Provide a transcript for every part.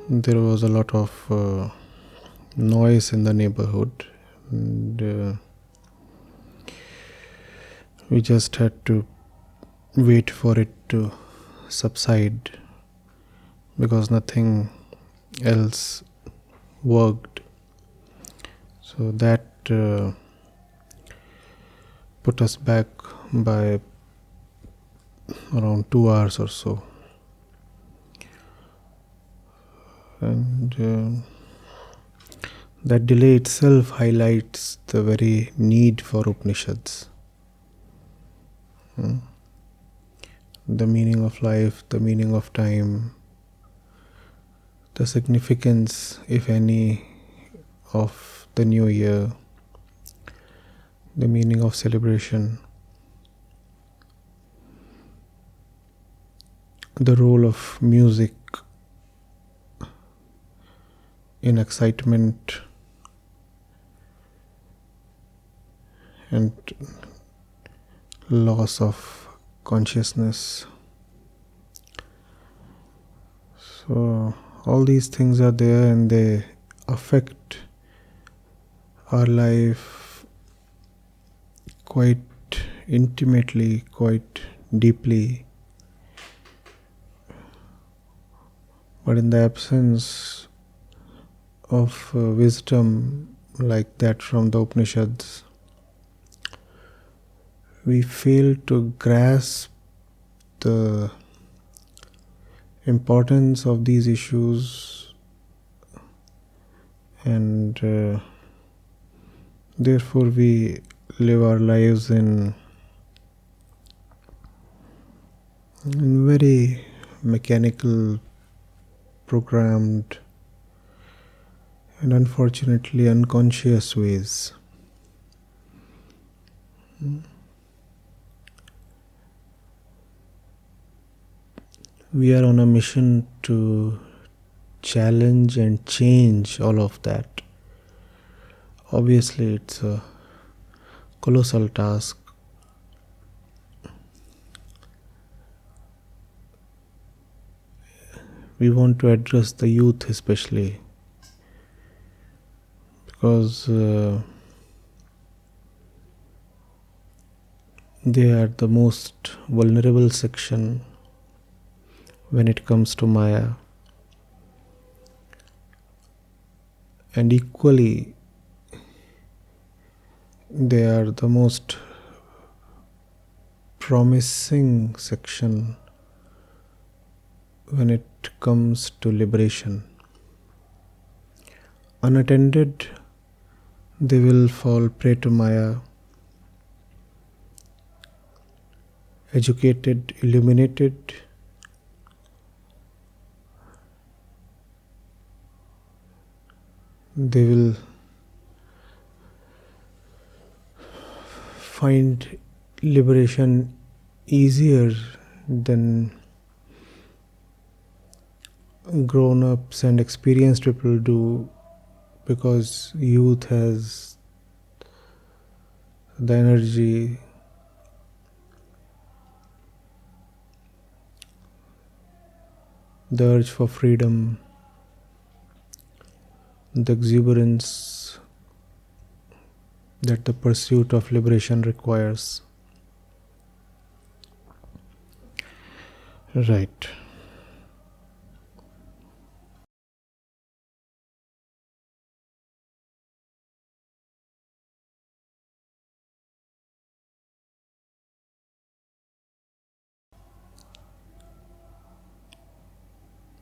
there was a lot of noise in the neighborhood, and we just had to wait for it to subside because nothing else worked. So that put us back by around 2 hours or so. And that delay itself highlights the very need for Upanishads. The meaning of life, the meaning of time, the significance, if any, of the new year, the meaning of celebration, the role of music in excitement and loss of consciousness. So all these things are there and they affect our life quite intimately, quite deeply. But in the absence of wisdom like that from the Upanishads, we fail to grasp the importance of these issues, and therefore we live our lives in very mechanical, programmed, and unfortunately unconscious ways. We are on a mission to challenge and change all of that. Obviously, it's a colossal task. We want to address the youth especially, because they are the most vulnerable section when it comes to Maya, and equally they are the most promising section when it comes to liberation. Unattended, they will fall prey to Maya. Educated, illuminated, they will find liberation easier than grown-ups and experienced people do, because youth has the energy, the urge for freedom, the exuberance that the pursuit of liberation requires. Right.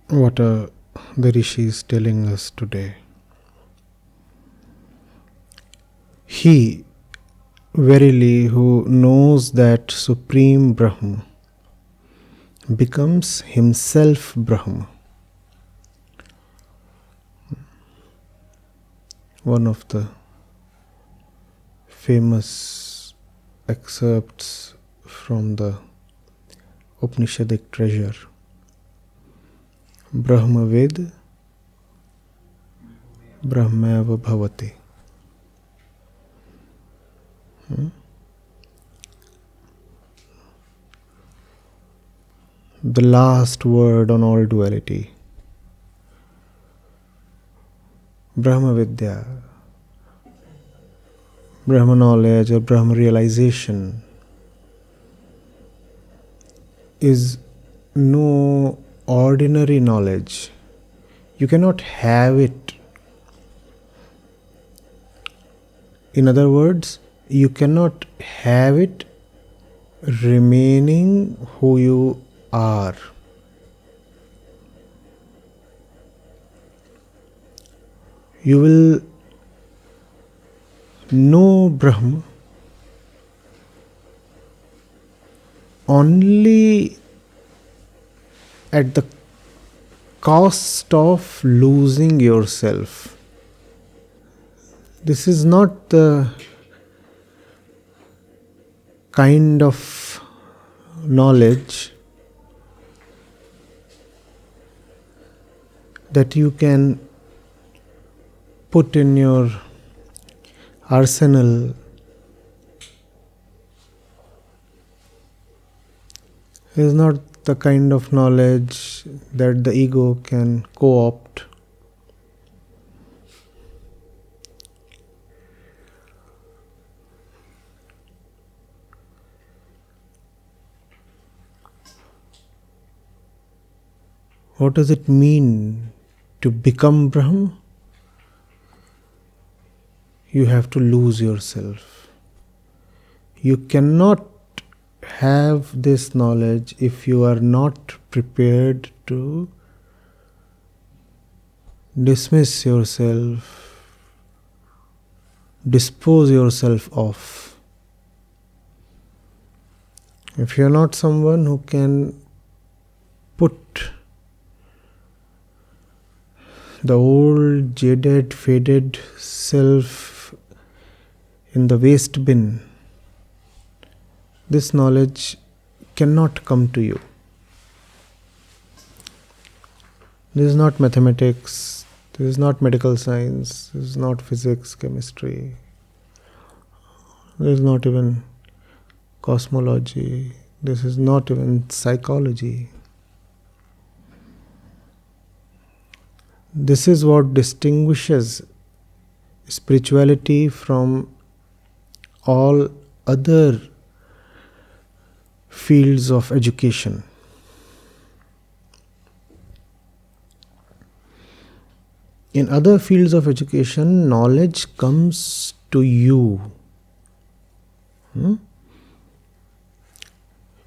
What are the rishis telling us today? He, verily, who knows that Supreme Brahm becomes himself Brahm. One of the famous excerpts from the Upanishadic treasure. Brahma Ved Brahmava Bhavati. The last word on all duality. Brahma Vidya, Brahma knowledge or Brahma realization is no ordinary knowledge. You cannot have it. In other words, you cannot have it remaining who you are. You will know Brahma only at the cost of losing yourself. This is not the kind of knowledge that you can put in your arsenal. It is not the kind of knowledge that the ego can co-opt. What does it mean to become Brahm? You have to lose yourself. You cannot have this knowledge if you are not prepared to dismiss yourself, dispose yourself of. If you are not someone who can put the old, jaded, faded self in the waste bin, this knowledge cannot come to you. This is not mathematics, this is not medical science, this is not physics, chemistry, this is not even cosmology, this is not even psychology. This is what distinguishes spirituality from all other fields of education. In other fields of education, knowledge comes to you.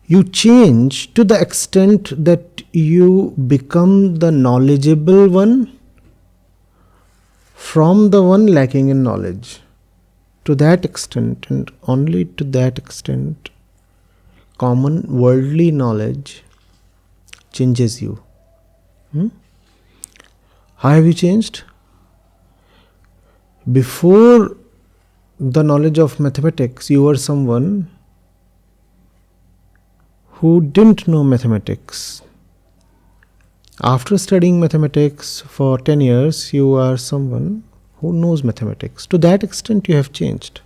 You change to the extent that you become the knowledgeable one from the one lacking in knowledge. To that extent, and only to that extent, common worldly knowledge changes you. How have you changed? Before the knowledge of mathematics, you were someone who didn't know mathematics. After studying mathematics for 10 years, you are someone who knows mathematics. To that extent, you have changed.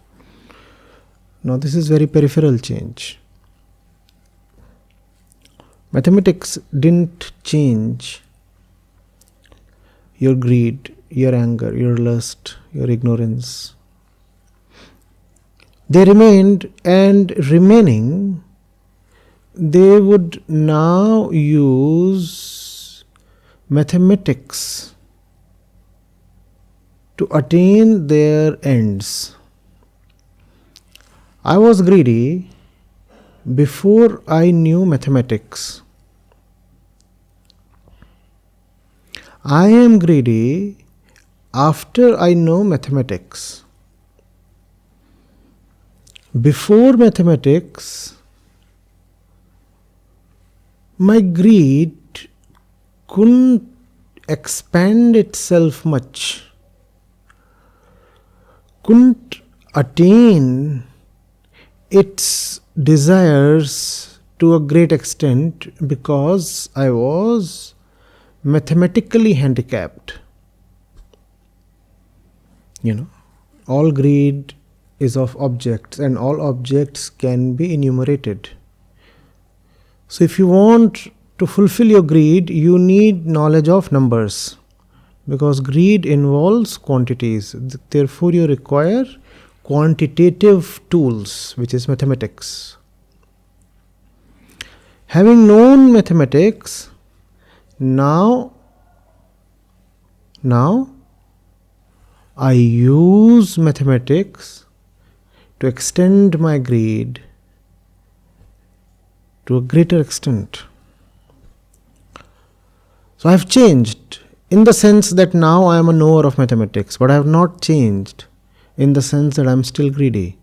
Now, this is very peripheral change. Mathematics didn't change your greed, your anger, your lust, your ignorance. They remained, and remaining, they would now use mathematics to attain their ends. I was greedy before I knew mathematics. I am greedy after I know mathematics. Before mathematics, my greed couldn't expand itself much, couldn't attain its desires to a great extent because I was mathematically handicapped. All greed is of objects, and all objects can be enumerated. So if you want to fulfill your greed, you need knowledge of numbers, because greed involves quantities. Therefore, you require quantitative tools, which is mathematics. Having known mathematics, now I use mathematics to extend my greed to a greater extent. So I have changed in the sense that now I am a knower of mathematics, but I have not changed in the sense that I am still greedy.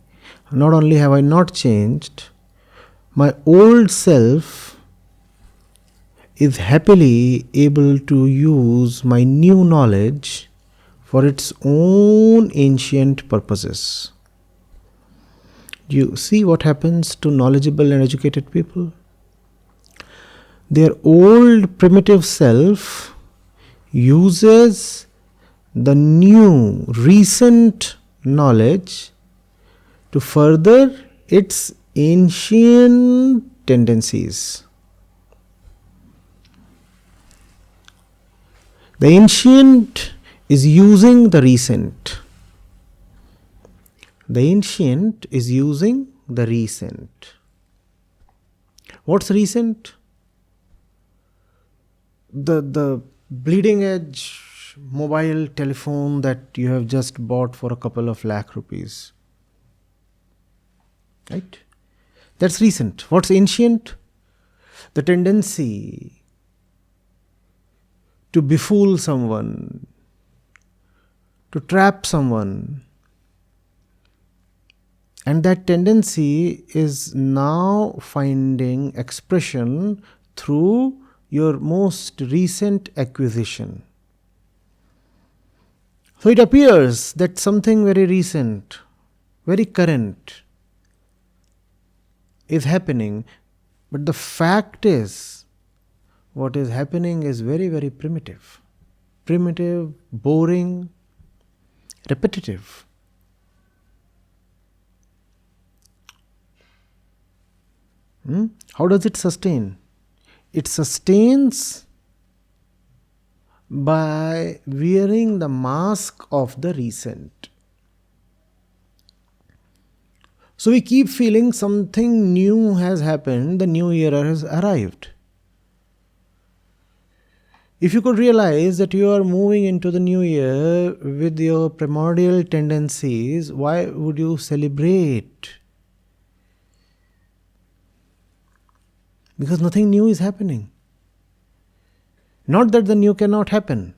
Not only have I not changed, my old self is happily able to use my new knowledge for its own ancient purposes. Do you see what happens to knowledgeable and educated people? Their old primitive self uses the new recent knowledge to further its ancient tendencies. The ancient is using the recent. The ancient is using the recent. What's recent? The bleeding edge mobile telephone that you have just bought for a couple of lakh rupees. Right? That's recent. What's ancient? The tendency to befool someone, to trap someone. And that tendency is now finding expression through your most recent acquisition. So it appears that something very recent, very current is happening, but the fact is, what is happening is very, very primitive. Primitive, boring, repetitive. How does it sustain? It sustains by wearing the mask of the recent. So we keep feeling something new has happened, the new era has arrived. If you could realize that you are moving into the new year with your primordial tendencies, why would you celebrate? Because nothing new is happening. Not that the new cannot happen,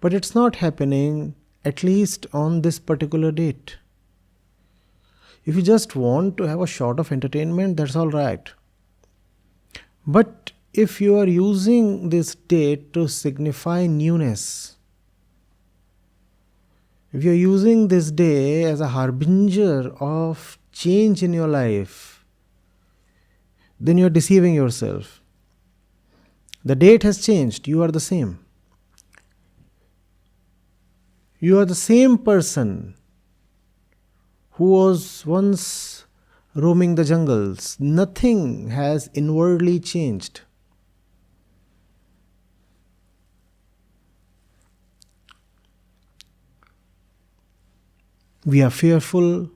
but it's not happening at least on this particular date. If you just want to have a shot of entertainment, that's all right. But if you are using this date to signify newness, if you are using this day as a harbinger of change in your life, then you are deceiving yourself. The date has changed, you are the same. You are the same person who was once roaming the jungles. Nothing has inwardly changed. We are fearful.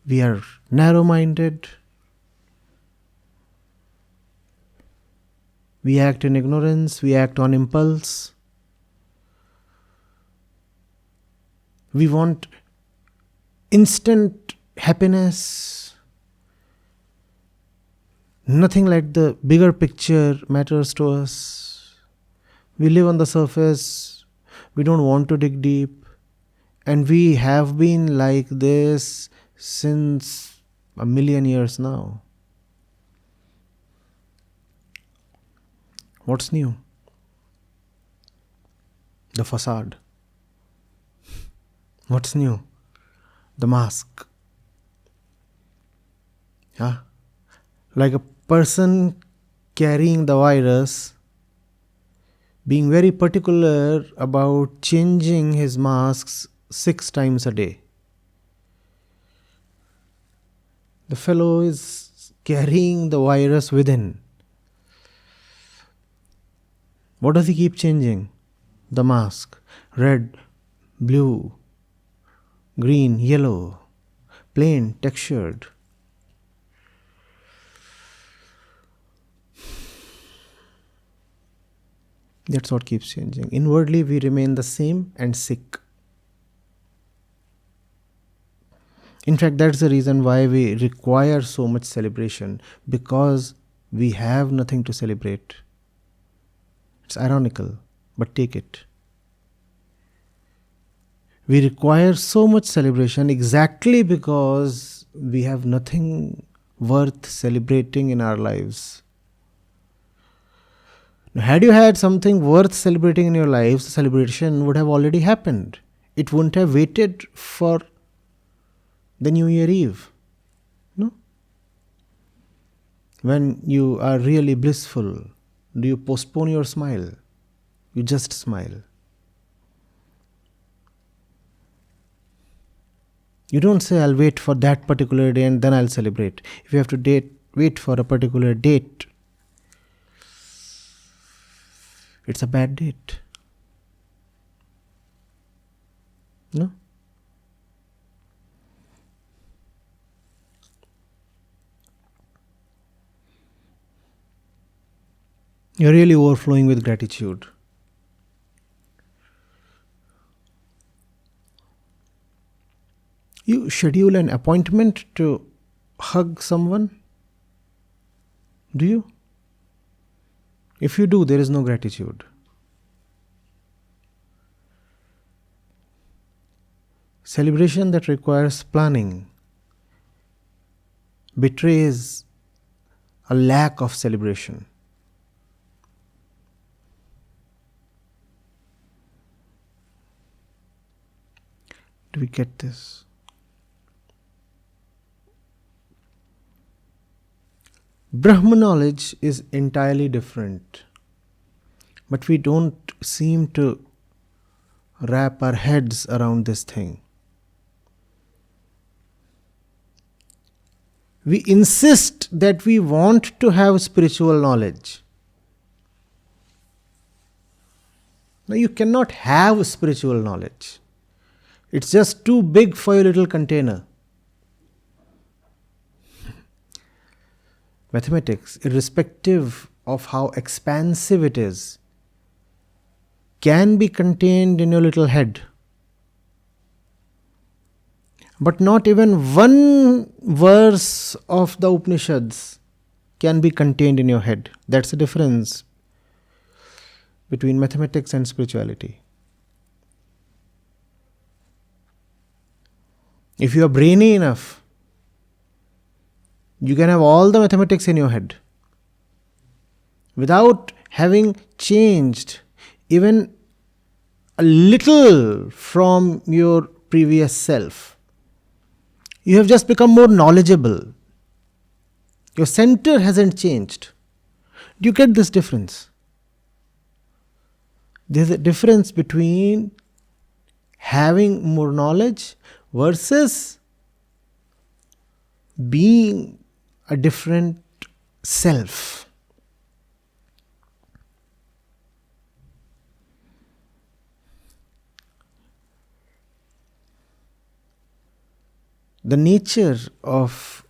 We are narrow-minded. We act in ignorance. We act on impulse. We want instant happiness. Nothing like the bigger picture matters to us. We live on the surface. We don't want to dig deep. And we have been like this since 1,000,000 years now. What's new? The facade. What's new? The mask. Like a person carrying the virus, being very particular about changing his masks 6 times a day. The fellow is carrying the virus within. What does he keep changing? The mask. Red, blue, green, yellow, plain, textured. That's what keeps changing. Inwardly, we remain the same and sick. In fact, that's the reason why we require so much celebration, because we have nothing to celebrate. It's ironical, but take it. We require so much celebration exactly because we have nothing worth celebrating in our lives. Now, had you had something worth celebrating in your lives, the celebration would have already happened. It wouldn't have waited for the New Year Eve. No? When you are really blissful, do you postpone your smile? You just smile. You don't say, I'll wait for that particular day and then I'll celebrate. If you have to wait for a particular date, it's a bad date. No? You're really overflowing with gratitude. You schedule an appointment to hug someone? Do you? If you do, there is no gratitude. Celebration that requires planning betrays a lack of celebration. Do we get this? Brahma knowledge is entirely different, but we don't seem to wrap our heads around this thing. We insist that we want to have spiritual knowledge. Now, you cannot have spiritual knowledge. It's just too big for your little container. Mathematics, irrespective of how expansive it is, can be contained in your little head. But not even one verse of the Upanishads can be contained in your head. That's the difference between mathematics and spirituality. If you are brainy enough, you can have all the mathematics in your head without having changed even a little from your previous self. You have just become more knowledgeable. Your center hasn't changed. Do you get this difference? There's a difference between having more knowledge versus being a different self. The nature of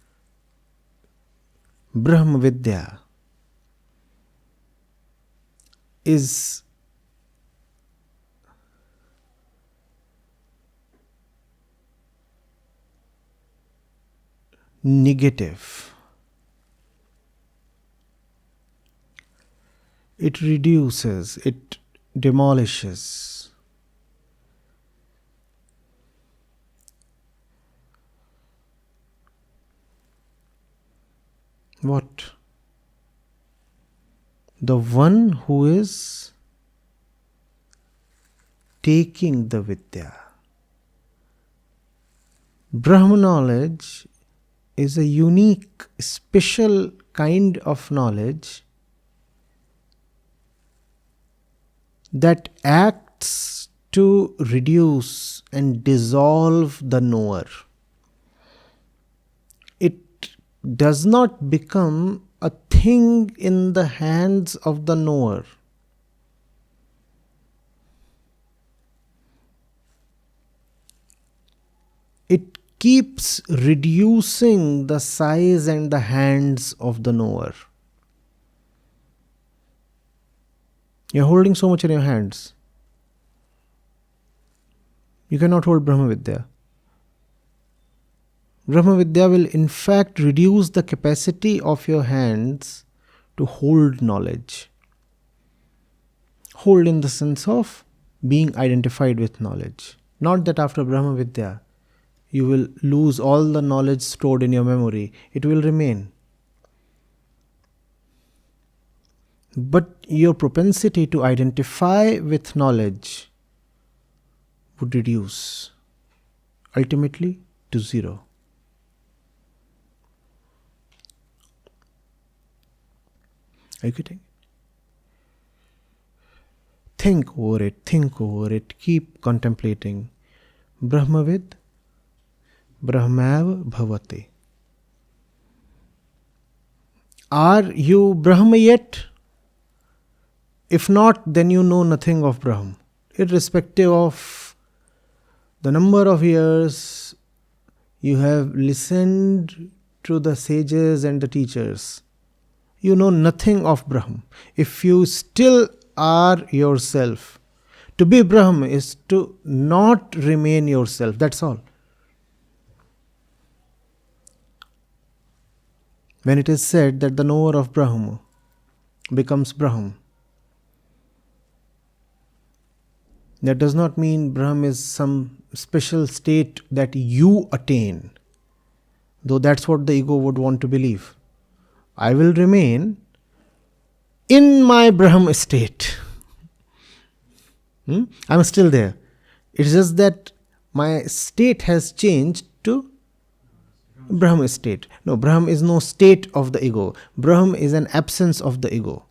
Brahma Vidya is negative. It reduces, it demolishes. What? The one who is taking the Vidya. Brahma knowledge is a unique, special kind of knowledge that acts to reduce and dissolve the knower. It does not become a thing in the hands of the knower. it keeps reducing the size and the hands of the knower. You're holding so much in your hands. You cannot hold Brahma Vidya. Brahma Vidya will in fact reduce the capacity of your hands to hold knowledge. Hold in the sense of being identified with knowledge. Not that after Brahma Vidya you will lose all the knowledge stored in your memory. It will remain. But your propensity to identify with knowledge would reduce, ultimately to zero. Are you getting it? Think over it, keep contemplating. Brahmavid, Brahmav Bhavate. Are you Brahma yet? If not, then you know nothing of Brahm. Irrespective of the number of years you have listened to the sages and the teachers, you know nothing of Brahm. If you still are yourself, to be Brahm is to not remain yourself, that's all. When it is said that the knower of Brahma becomes Brahm, that does not mean Brahm is some special state that you attain, though that's what the ego would want to believe. I will remain in my Brahm state. I'm still there. It's just that my state has changed to Brahm state. No, Brahm is no state of the ego. Brahm is an absence of the ego.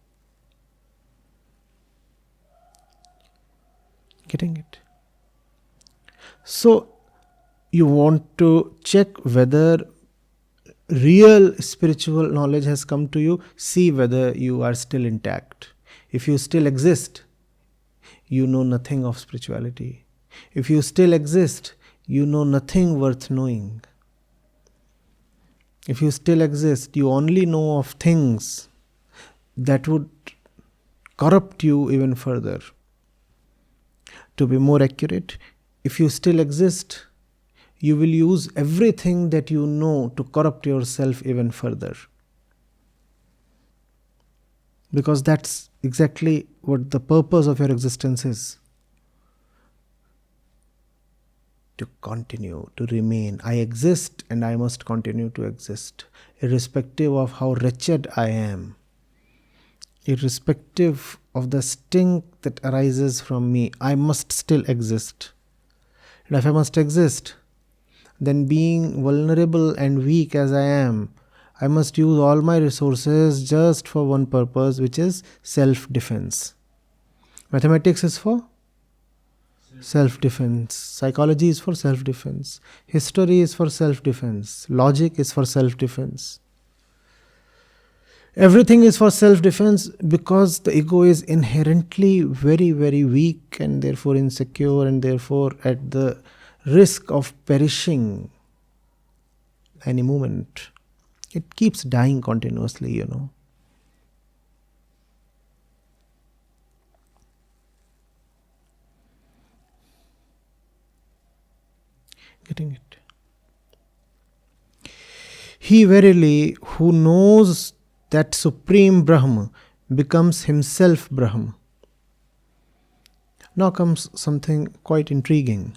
Getting it? So, you want to check whether real spiritual knowledge has come to you. See whether you are still intact. If you still exist, you know nothing of spirituality. If you still exist, you know nothing worth knowing. If you still exist, you only know of things that would corrupt you even further. To be more accurate, if you still exist, you will use everything that you know to corrupt yourself even further. Because that's exactly what the purpose of your existence is. To continue, to remain. I exist and I must continue to exist, irrespective of how wretched I am, irrespective of the stink that arises from me. I must still exist. And if I must exist, then being vulnerable and weak as I am, I must use all my resources just for one purpose, which is self-defense. Mathematics is for self-defense. Psychology is for self-defense. History is for self-defense. Logic is for self-defense. Everything is for self-defense because the ego is inherently very, very weak and therefore insecure and therefore at the risk of perishing any moment. It keeps dying continuously, Getting it? He verily who knows that Supreme Brahma becomes himself Brahma. Now comes something quite intriguing.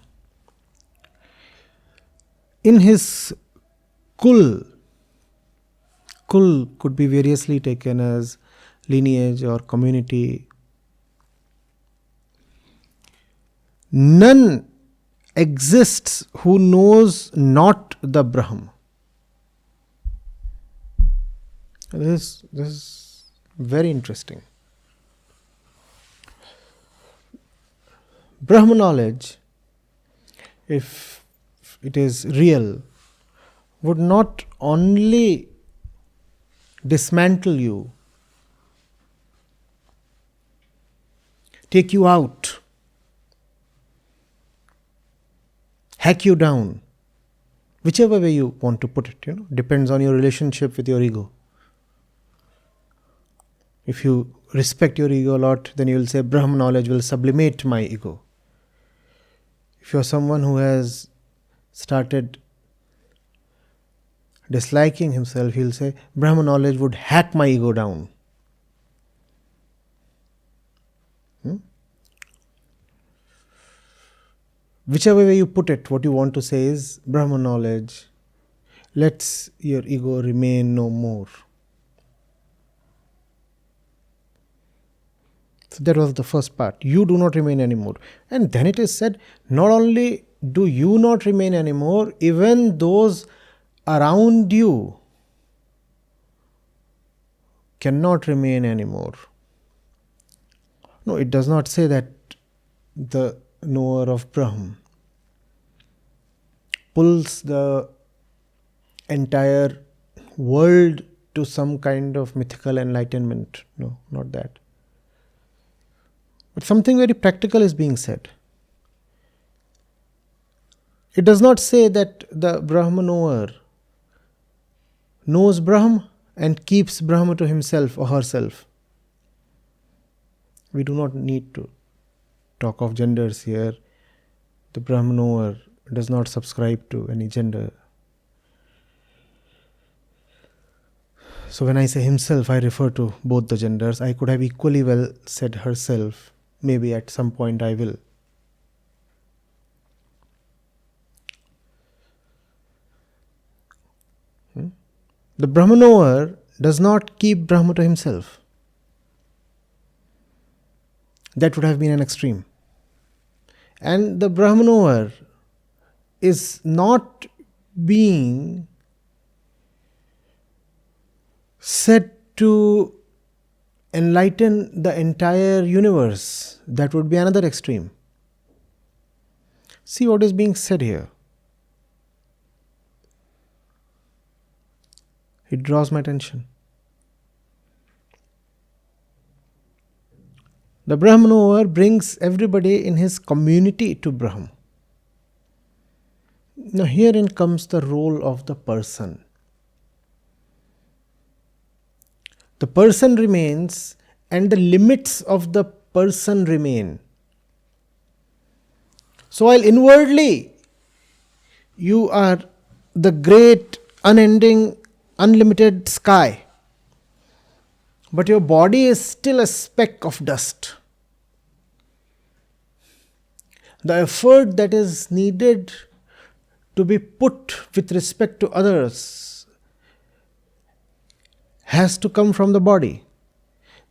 In his kul could be variously taken as lineage or community. None exists who knows not the Brahm. This is very interesting. Brahma knowledge, if it is real, would not only dismantle you, take you out, hack you down, Whichever way you want to put it, depends on your relationship with your ego. If you respect your ego a lot, then you will say Brahma knowledge will sublimate my ego. If you are someone who has started disliking himself, he will say Brahma knowledge would hack my ego down. Whichever way you put it, what you want to say is Brahma knowledge lets your ego remain no more. So that was the first part. You do not remain anymore. And then it is said, not only do you not remain anymore, even those around you cannot remain anymore. No, it does not say that the knower of Brahm pulls the entire world to some kind of mythical enlightenment. No, not that. But something very practical is being said. It does not say that the Brahma knower knows Brahm and keeps Brahma to himself or herself. We do not need to talk of genders here. The Brahma knower does not subscribe to any gender. So when I say himself, I refer to both the genders. I could have equally well said herself. Maybe at some point I will. The Brahma knower does not keep Brahma to himself. That would have been an extreme. And the Brahma knower is not being said to enlighten the entire universe. That would be another extreme. See what is being said here. It draws my attention. The Brahma knower brings everybody in his community to Brahm. Now herein comes the role of the person. The person remains and the limits of the person remain. So while inwardly you are the great, unending, unlimited sky, but your body is still a speck of dust. The effort that is needed to be put with respect to others has to come from the body.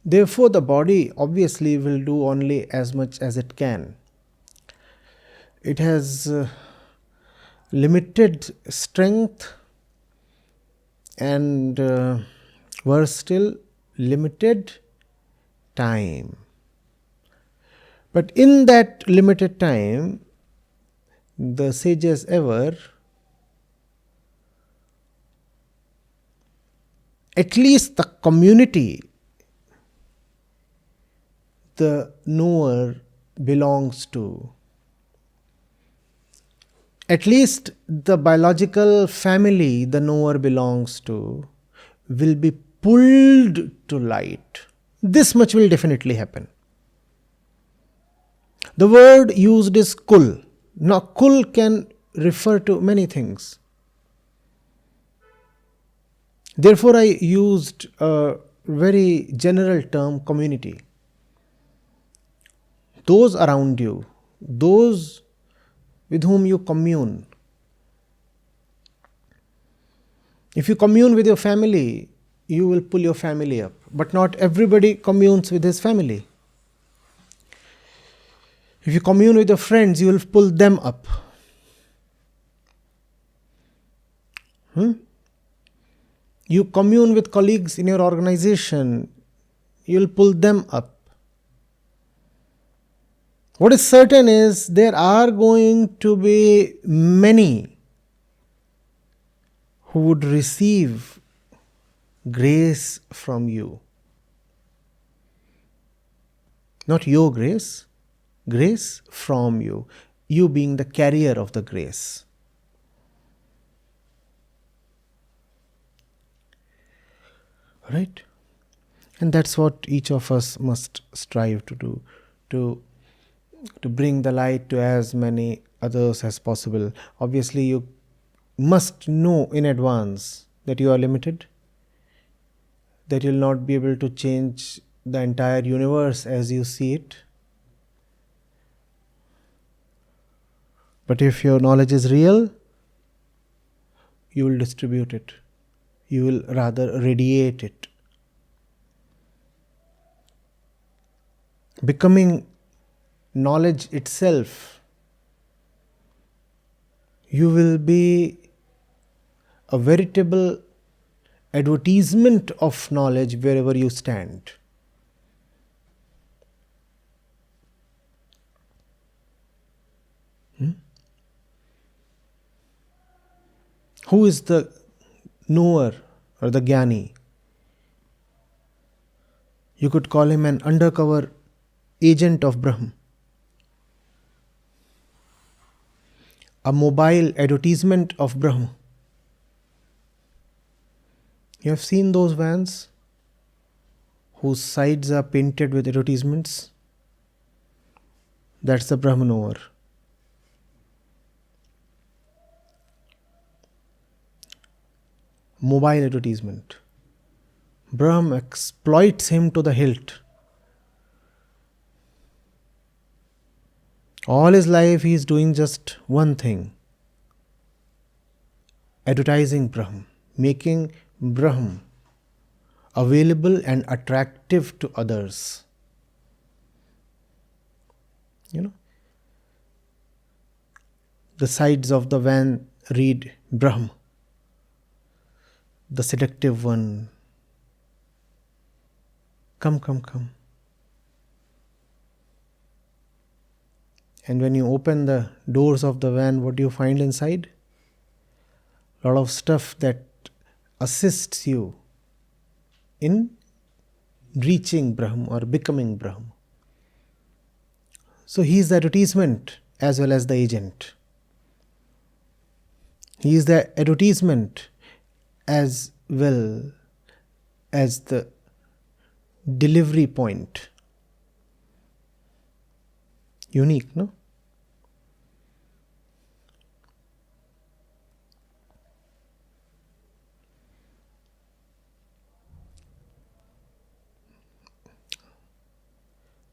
Therefore, the body obviously will do only as much as it can. It has limited strength and worse still, limited time. But in that limited time, the sages ever at least the community the knower belongs to, at least the biological family the knower belongs to, will be pulled to light. This much will definitely happen. The word used is kul. Now, kul can refer to many things. Therefore, I used a very general term, community. Those around you, those with whom you commune. If you commune with your family, you will pull your family up. But not everybody communes with his family. If you commune with your friends, you will pull them up. You commune with colleagues in your organization, you will pull them up. What is certain is there are going to be many who would receive grace from you. Not your grace, grace from you. You being the carrier of the grace. Right? And that's what each of us must strive to do, to bring the light to as many others as possible. Obviously, you must know in advance that you are limited, that you'll not be able to change the entire universe as you see it. But if your knowledge is real, you will distribute it. You will rather radiate it. Becoming knowledge itself, you will be a veritable advertisement of knowledge wherever you stand. Who is the knower or the jnani? You could call him an undercover agent of Brahm, a mobile advertisement of Brahm. You have seen those vans whose sides are painted with advertisements? That's the Brahma knower. Mobile advertisement. Brahm exploits him to the hilt. All his life he is doing just one thing: advertising Brahm, making Brahm available and attractive to others. The sides of the van read Brahm, the seductive one. Come, come, come. And when you open the doors of the van, what do you find inside? A lot of stuff that assists you in reaching Brahm or becoming Brahm. So he is the advertisement as well as the agent. He is the advertisement as well as the delivery point. Unique, no?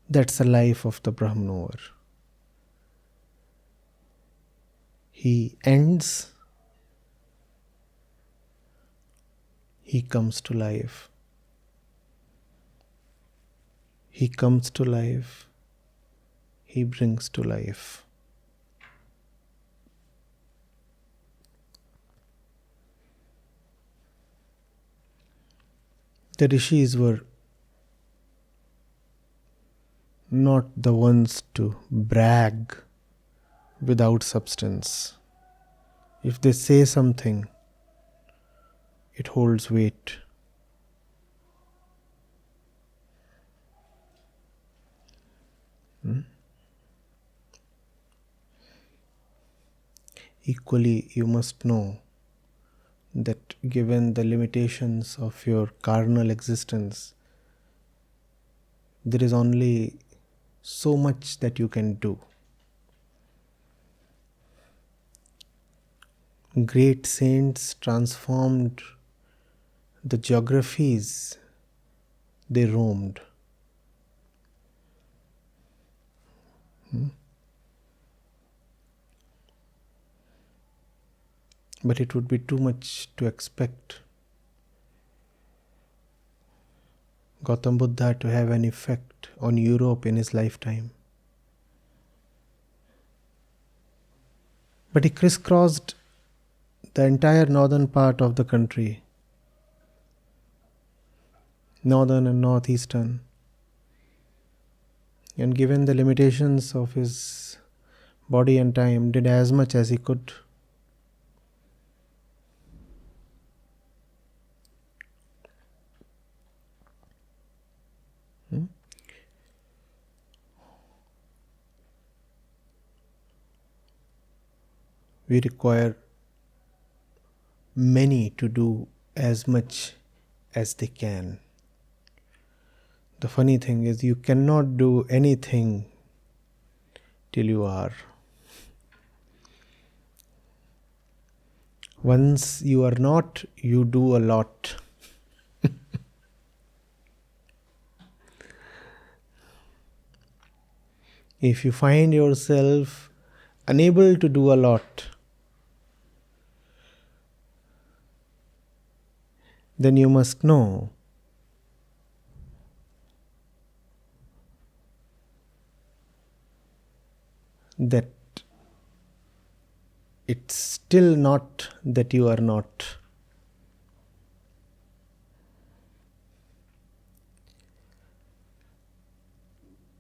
That's the life of the Brahma knower. He ends, he comes to life. He comes to life, he brings to life. The rishis were not the ones to brag without substance. If they say something, it holds weight. Equally, you must know that given the limitations of your carnal existence, there is only so much that you can do. Great saints transformed the geographies they roamed. But it would be too much to expect Gautam Buddha to have an effect on Europe in his lifetime. But he crisscrossed the entire northern part of the country, northern and northeastern, and given the limitations of his body and time, did as much as he could. We require many to do as much as they can. The funny thing is, you cannot do anything till you are. Once you are not, you do a lot. If you find yourself unable to do a lot, then you must know that it's still not that you are not.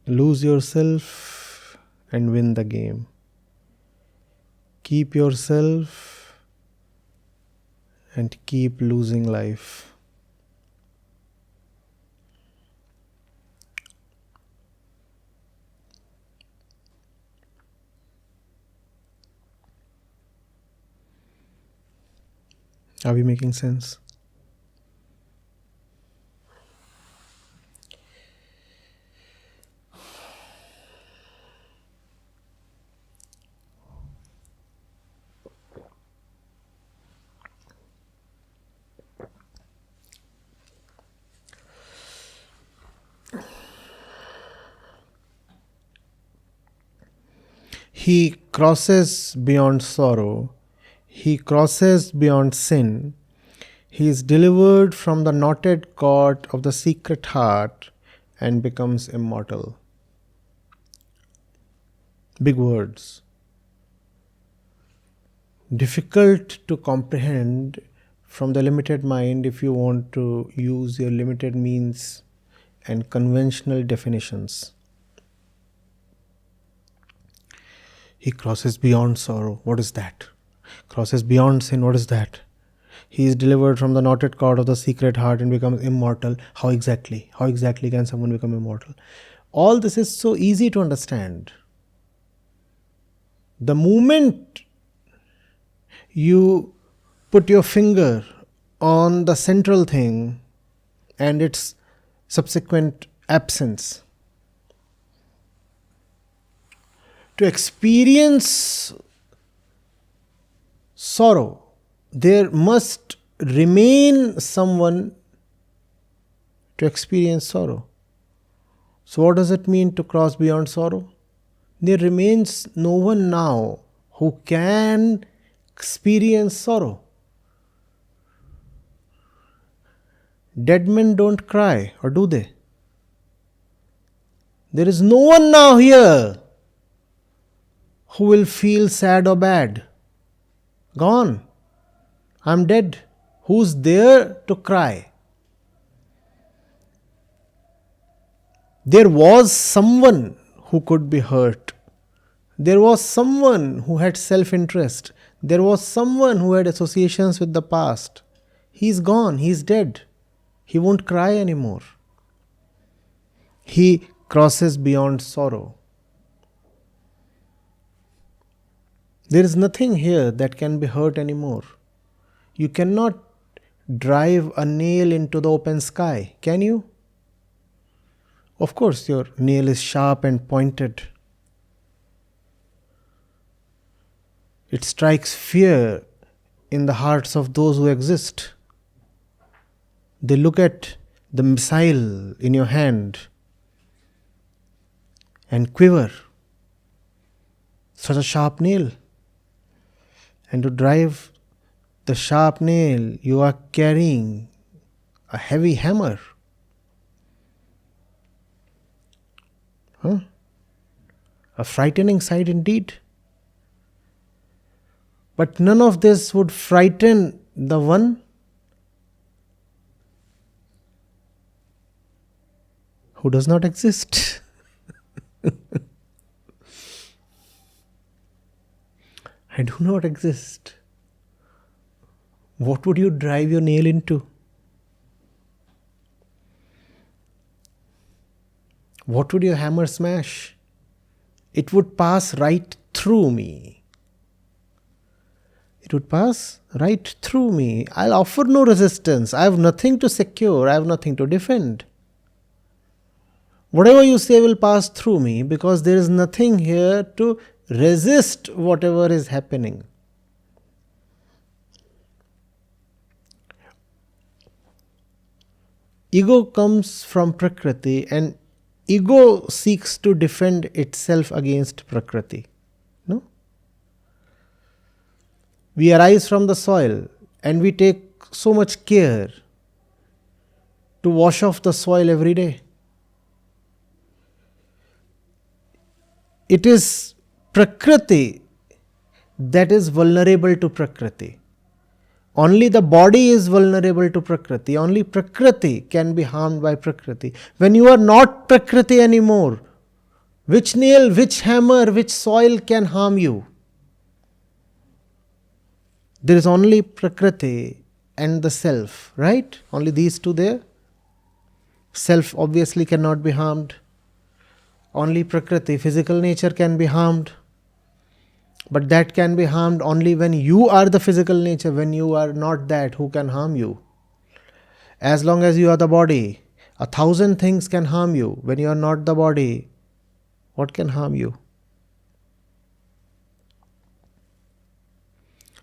Lose yourself and win the game. Keep yourself and keep losing life. Are we making sense? He crosses beyond sorrow. He crosses beyond sin. He is delivered from the knotted cord of the secret heart and becomes immortal. Big words. Difficult to comprehend from the limited mind if you want to use your limited means and conventional definitions. He crosses beyond sorrow. What is that? Crosses beyond sin. What is that? He is delivered from the knotted cord of the secret heart and becomes immortal. How exactly? How exactly can someone become immortal? All this is so easy to understand. The moment you put your finger on the central thing and its subsequent absence, to experience sorrow, there must remain someone to experience sorrow. So what does it mean to cross beyond sorrow? There remains no one now who can experience sorrow. Dead men don't cry, or do they? There is no one now here who will feel sad or bad. Gone. I'm dead. Who's there to cry? There was someone who could be hurt. There was someone who had self-interest. There was someone who had associations with the past. He's gone. He's dead. He won't cry anymore. He crosses beyond sorrow. There is nothing here that can be hurt anymore. You cannot drive a nail into the open sky, can you? Of course, your nail is sharp and pointed. It strikes fear in the hearts of those who exist. They look at the missile in your hand and quiver. Such a sharp nail. And to drive the sharp nail, you are carrying a heavy hammer. A frightening sight indeed. But none of this would frighten the one who does not exist. I do not exist. What would you drive your nail into? What would your hammer smash? It would pass right through me. It would pass right through me. I'll offer no resistance. I have nothing to secure. I have nothing to defend. Whatever you say will pass through me because there is nothing here to resist whatever is happening. Ego comes from Prakriti and ego seeks to defend itself against Prakriti. No? We arise from the soil and we take so much care to wash off the soil every day. It is Prakriti that is vulnerable to Prakriti. Only the body is vulnerable to Prakriti. Only Prakriti can be harmed by Prakriti. When you are not Prakriti anymore, which nail, which hammer, which soil can harm you? There is only Prakriti and the self, right? Only these two there. Self obviously cannot be harmed. Only Prakriti, physical nature can be harmed. But that can be harmed only when you are the physical nature. When you are not that, who can harm you? As long as you are the body, 1,000 things can harm you. When you are not the body, what can harm you?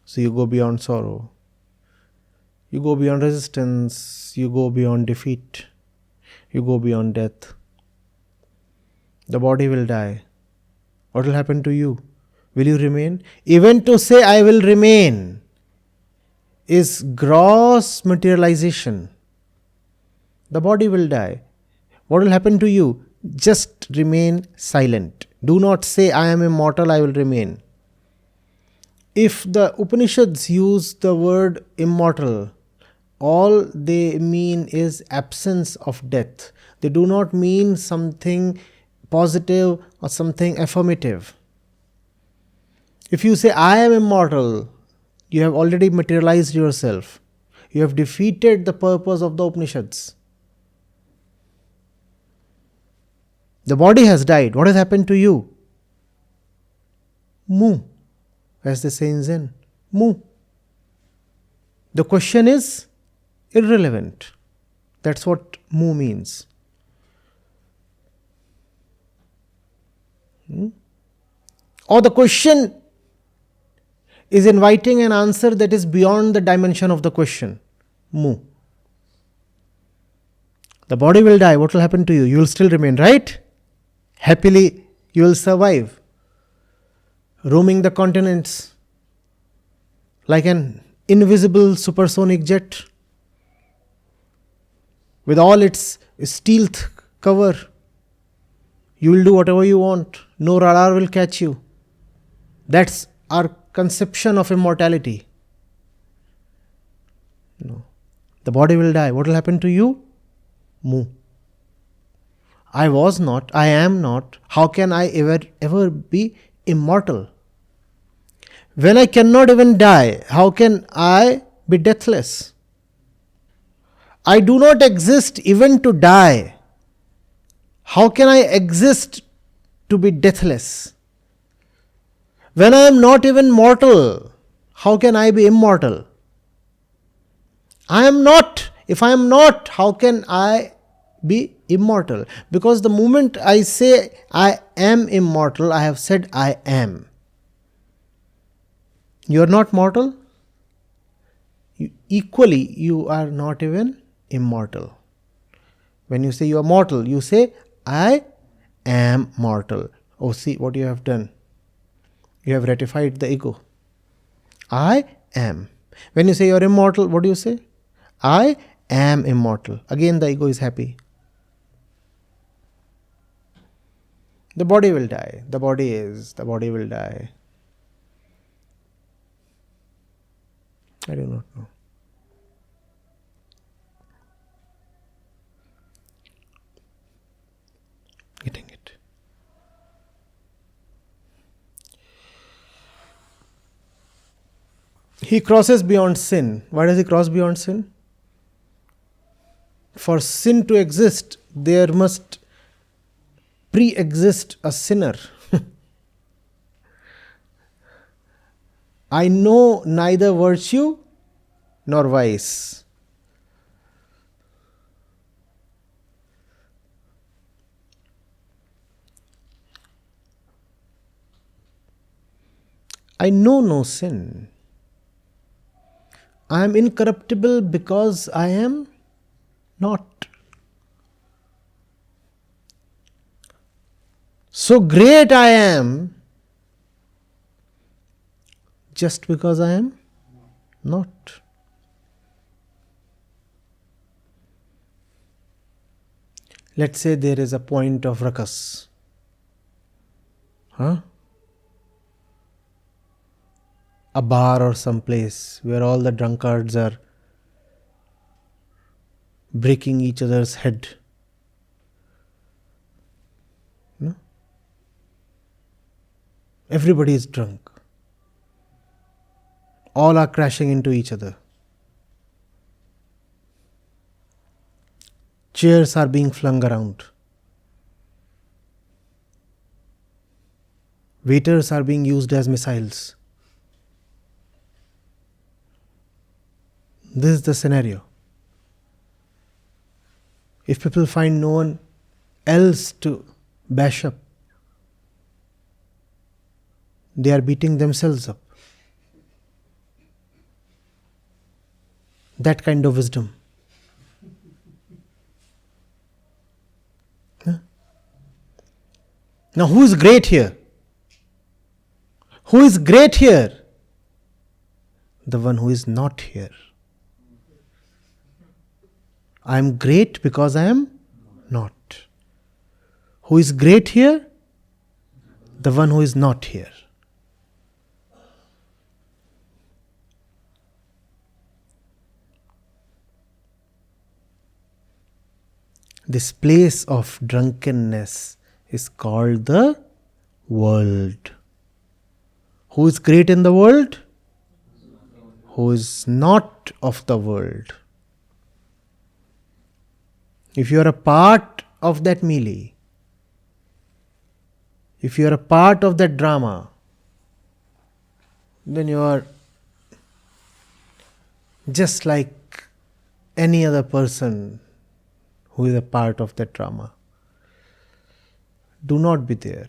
So you go beyond sorrow. You go beyond resistance. You go beyond defeat. You go beyond death. The body will die. What will happen to you? Will you remain? Even to say I will remain is gross materialization. The body will die. What will happen to you? Just remain silent. Do not say I am immortal, I will remain. If the Upanishads use the word immortal, all they mean is absence of death. They do not mean something positive or something affirmative. If you say, I am immortal, you have already materialized yourself. You have defeated the purpose of the Upanishads. The body has died. What has happened to you? Mu, as they say in Zen. Mu. The question is irrelevant. That's what mu means. Or the question is inviting an answer that is beyond the dimension of the question. Mu. The body will die. What will happen to you? You will still remain, right? Happily, you will survive. Roaming the continents like an invisible supersonic jet with all its stealth cover. You will do whatever you want. No radar will catch you. That's our conception of immortality. No. The body will die. What will happen to you? Mu. I was not, I am not. How can I ever be immortal? When I cannot even die, how can I be deathless? I do not exist even to die. How can I exist to be deathless? When I am not even mortal, how can I be immortal? I am not. If I am not, how can I be immortal? Because the moment I say I am immortal, I have said I am. You are not mortal. Equally, you are not even immortal. When you say you are mortal, you say I am mortal. Oh, see what you have done. You have ratified the ego. I am. When you say you are immortal, what do you say? I am immortal. Again, the ego is happy. The body will die. The body will die. I do not know. Getting it. He crosses beyond sin. Why does he cross beyond sin? For sin to exist, there must pre-exist a sinner. I know neither virtue nor vice. I know no sin. I am incorruptible because I am not. So great I am just because I am not. Let's say there is a point of ruckus. A bar or some place where all the drunkards are breaking each other's head. No? Everybody is drunk. All are crashing into each other. Chairs are being flung around. Waiters are being used as missiles. This is the scenario. If people find no one else to bash up, they are beating themselves up. That kind of wisdom. Now, who is great here? Who is great here? The one who is not here. I am great because I am not. Who is great here? The one who is not here. This place of drunkenness is called the world. Who is great in the world? Who is not of the world. If you are a part of that melee, if you are a part of that drama, then you are just like any other person who is a part of that drama. Do not be there.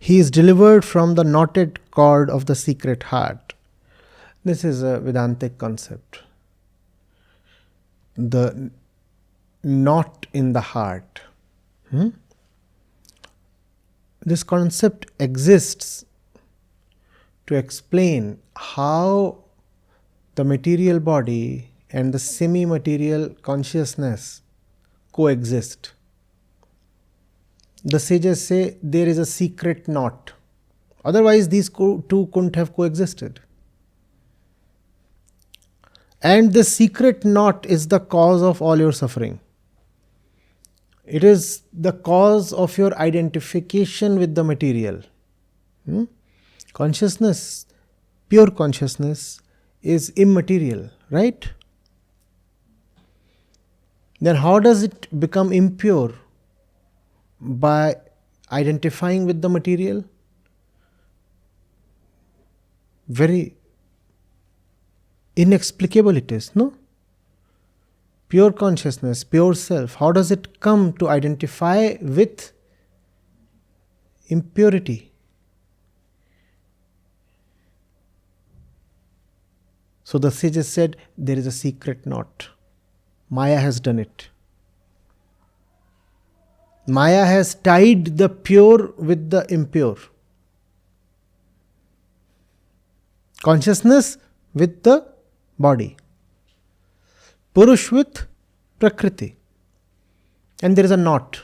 He is delivered from the knotted cord of the secret heart. This is a Vedantic concept. The knot in the heart. This concept exists to explain how the material body and the semi-material consciousness coexist. The sages say there is a secret knot. Otherwise, these two couldn't have coexisted. And the secret knot is the cause of all your suffering. It is the cause of your identification with the material. Consciousness, pure consciousness, is immaterial, right? Then how does it become impure? By identifying with the material? Very inexplicable it is, no? Pure consciousness, pure self, how does it come to identify with impurity? So the sages said there is a secret knot. Maya has done it. Maya has tied the pure with the impure. Consciousness with the body. Purush with Prakriti. And there is a knot.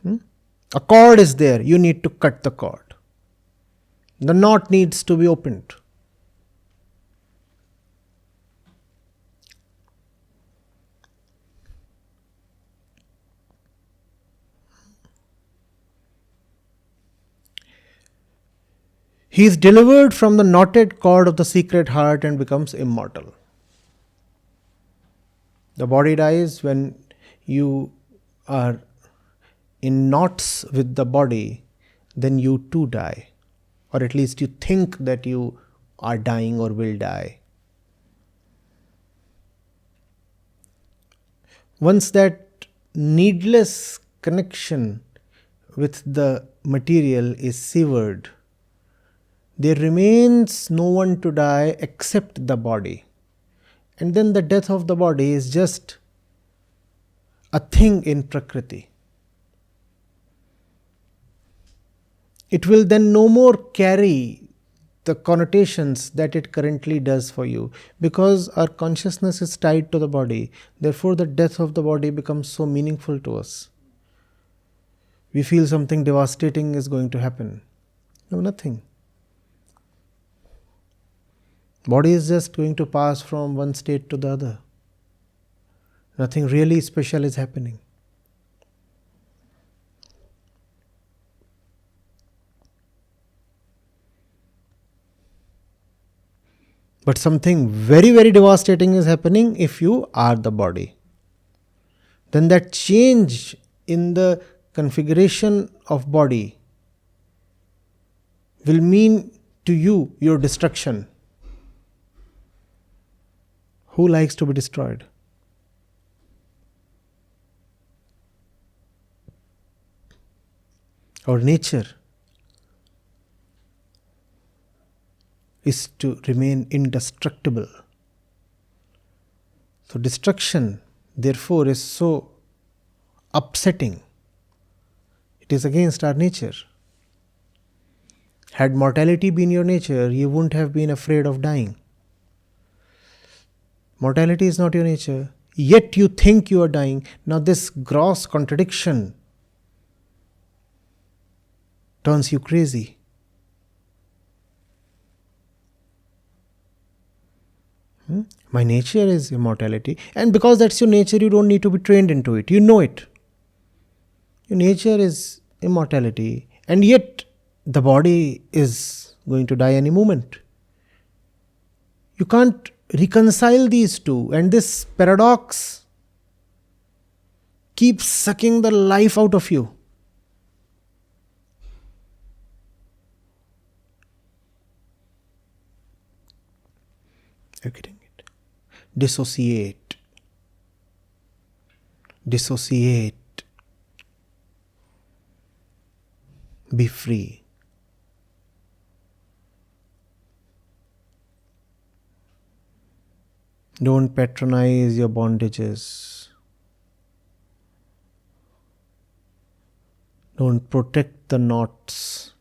A cord is there. You need to cut the cord. The knot needs to be opened. He is delivered from the knotted cord of the secret heart and becomes immortal. The body dies when you are in knots with the body, then you too die. Or at least you think that you are dying or will die. Once that needless connection with the material is severed, there remains no one to die except the body. And then the death of the body is just a thing in Prakriti. It will then no more carry the connotations that it currently does for you, because our consciousness is tied to the body. Therefore, the death of the body becomes so meaningful to us. We feel something devastating is going to happen. No, nothing. Body is just going to pass from one state to the other. Nothing really special is happening. But something very, very devastating is happening if you are the body. Then that change in the configuration of body will mean to you your destruction. Who likes to be destroyed? Our nature is to remain indestructible. So destruction, therefore, is so upsetting. It is against our nature. Had mortality been your nature, you wouldn't have been afraid of dying. Mortality is not your nature, yet you think you are dying. Now this gross contradiction turns you crazy. My nature is immortality, and because that's your nature, you don't need to be trained into it. You know it. Your nature is immortality, and yet the body is going to die any moment. You can't reconcile these two, and this paradox keeps sucking the life out of you. You're getting it? Dissociate. Dissociate. Be free. Don't patronize your bondages. Don't protect the knots.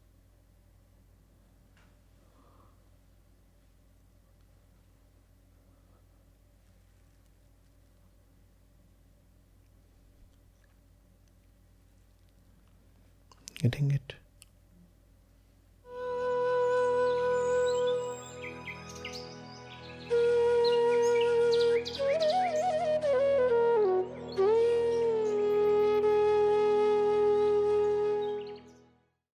Getting it?